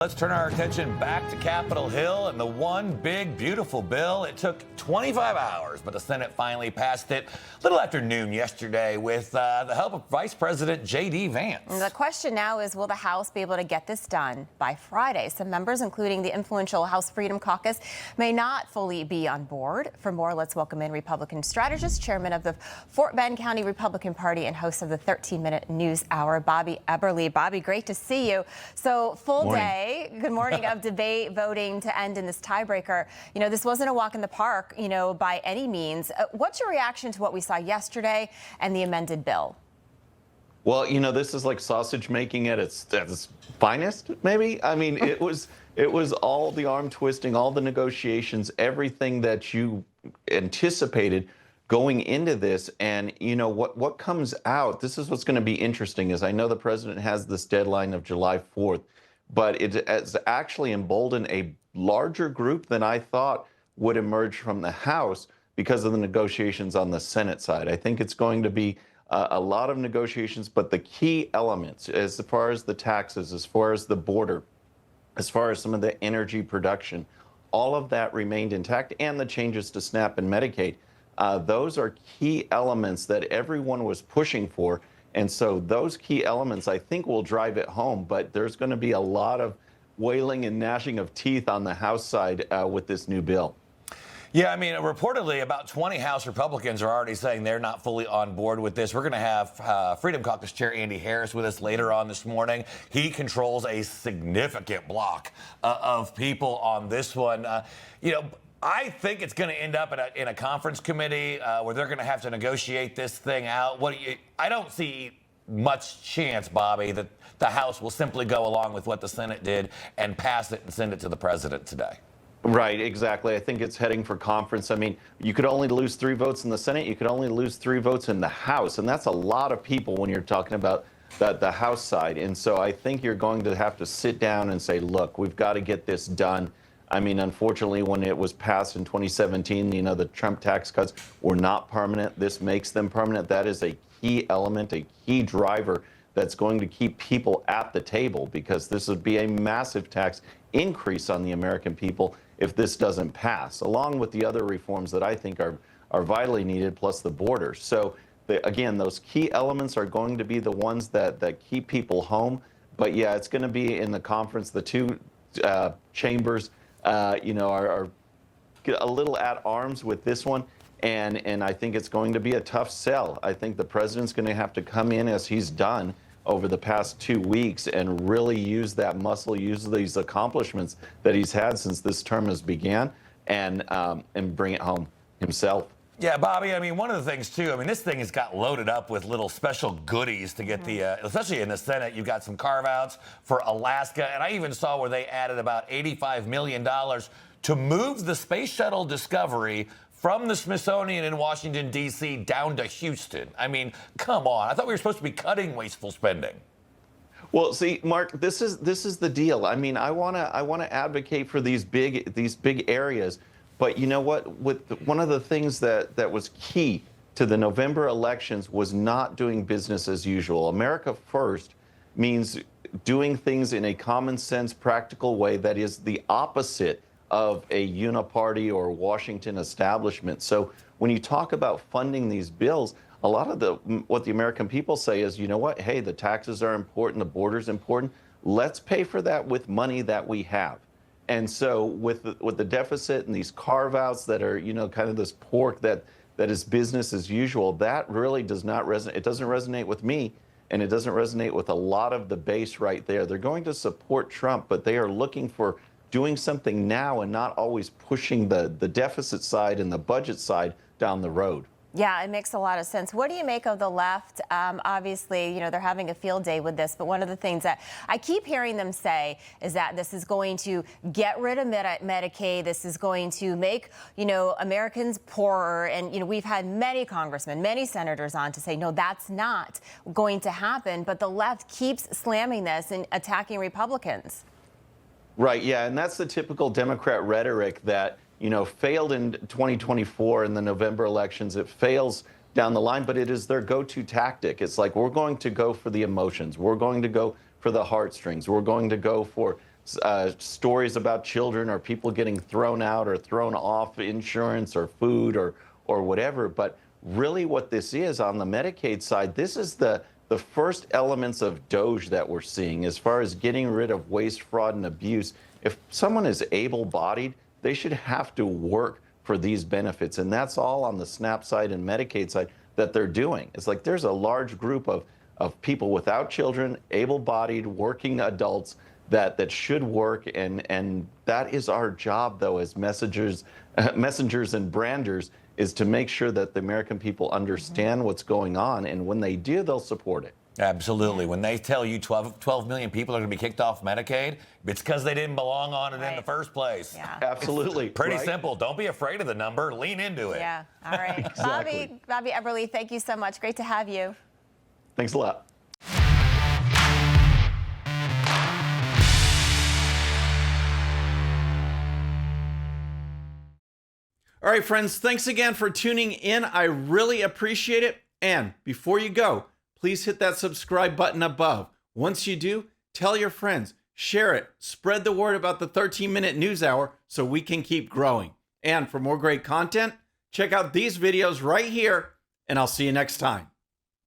Let's turn our attention back to Capitol Hill and the one big, beautiful bill. It took 25 hours, but the Senate finally passed it a little after noon yesterday with the help of Vice President J.D. Vance. And the question now is, will the House be able to get this done by Friday? Some members, including the influential House Freedom Caucus, may not fully be on board. For more, let's welcome in Republican strategist, chairman of the Fort Bend County Republican Party and host of the 13-minute News Hour, Bobby Eberle. Bobby, great to see you. So full day. Good morning of debate voting to end in this tiebreaker. You know, this wasn't a walk in the park, by any means. What's your reaction to what we saw yesterday and the amended bill? Well, this is like sausage making at its finest, maybe. I mean, it was all the arm twisting, all the negotiations, everything that you anticipated going into this. And what comes out, this is what's going to be interesting, is I know the president has this deadline of July 4th. But it has actually emboldened a larger group than I thought would emerge from the House because of the negotiations on the Senate side. I think it's going to be a lot of negotiations, but the key elements, as far as the taxes, as far as the border, as far as some of the energy production, all of that remained intact, and the changes to SNAP and Medicaid. Those are key elements that everyone was pushing for. And so those key elements, I think, will drive it home. But there's going to be a lot of wailing and gnashing of teeth on the House side with this new bill. Yeah, I mean, reportedly about 20 House Republicans are already saying they're not fully on board with this. We're going to have Freedom Caucus Chair Andy Harris with us later on this morning. He controls a significant block of people on this one. I think it's going to end up in a conference committee where they're going to have to negotiate this thing out. I don't see much chance, Bobby, that the House will simply go along with what the Senate did and pass it and send it to the president today. Right, exactly. I think it's heading for conference. I mean, you could only lose 3 votes in the Senate. You could only lose 3 votes in the House. And that's a lot of people when you're talking about the House side. And so I think you're going to have to sit down and say, look, we've got to get this done. I mean, unfortunately, when it was passed in 2017, the Trump tax cuts were not permanent. This makes them permanent. That is a key element, a key driver that's going to keep people at the table, because this would be a massive tax increase on the American people if this doesn't pass, along with the other reforms that I think are vitally needed, plus the border. So, again, those key elements are going to be the ones that keep people home. But, yeah, it's going to be in the conference. The two chambers are a little at arms with this one, and I think it's going to be a tough sell. I think the president's going to have to come in, as he's done over the past 2 weeks, and really use that muscle, use these accomplishments that he's had since this term has began, and bring it home himself. Yeah, Bobby, I mean, one of the things, too, this thing has got loaded up with little special goodies to get especially in the Senate, you've got some carve-outs for Alaska, and I even saw where they added about $85 million to move the Space Shuttle Discovery from the Smithsonian in Washington, D.C. down to Houston. I mean, come on. I thought we were supposed to be cutting wasteful spending. Well, see, Mark, this is the deal. I mean, I want to advocate for these big areas. But you know what? One of the things that was key to the November elections was not doing business as usual. America first means doing things in a common sense, practical way that is the opposite of a uniparty or Washington establishment. So when you talk about funding these bills, a lot of what the American people say is, you know what? Hey, the taxes are important, the border's important. Let's pay for that with money that we have. And so with the deficit and these carve-outs that are, kind of this pork that is business as usual, that really does not resonate. It doesn't resonate with me, and it doesn't resonate with a lot of the base right there. They're going to support Trump, but they are looking for doing something now and not always pushing the deficit side and the budget side down the road. Yeah, it makes a lot of sense. What do you make of the left? Obviously, they're having a field day with this, but one of the things that I keep hearing them say is that this is going to get rid of Medicaid. This is going to make, Americans poorer. And, we've had many congressmen, many senators on to say, no, that's not going to happen. But the left keeps slamming this and attacking Republicans. Right, yeah, and that's the typical Democrat rhetoric that failed in 2024 in the November elections. It fails down the line, but it is their go-to tactic. It's like, we're going to go for the emotions. We're going to go for the heartstrings. We're going to go for stories about children or people getting thrown out or thrown off insurance or food or whatever. But really what this is on the Medicaid side, this is the first elements of DOGE that we're seeing as far as getting rid of waste, fraud, and abuse. If someone is able-bodied, they should have to work for these benefits. And that's all on the SNAP side and Medicaid side that they're doing. It's like there's a large group of people without children, able-bodied, working adults that should work. And that is our job, though, as messengers and branders, is to make sure that the American people understand what's going on. And when they do, they'll support it. Absolutely. When they tell you 12 million people are going to be kicked off Medicaid, it's because they didn't belong on it in the first place. Yeah. Absolutely. It's pretty simple. Don't be afraid of the number. Lean into it. Yeah. All right. Exactly. Bobby Eberle, thank you so much. Great to have you. Thanks a lot. All right, friends, thanks again for tuning in. I really appreciate it. And before you go, please hit that subscribe button above. Once you do, tell your friends, share it, spread the word about the 13-minute news hour so we can keep growing. And for more great content, check out these videos right here, and I'll see you next time.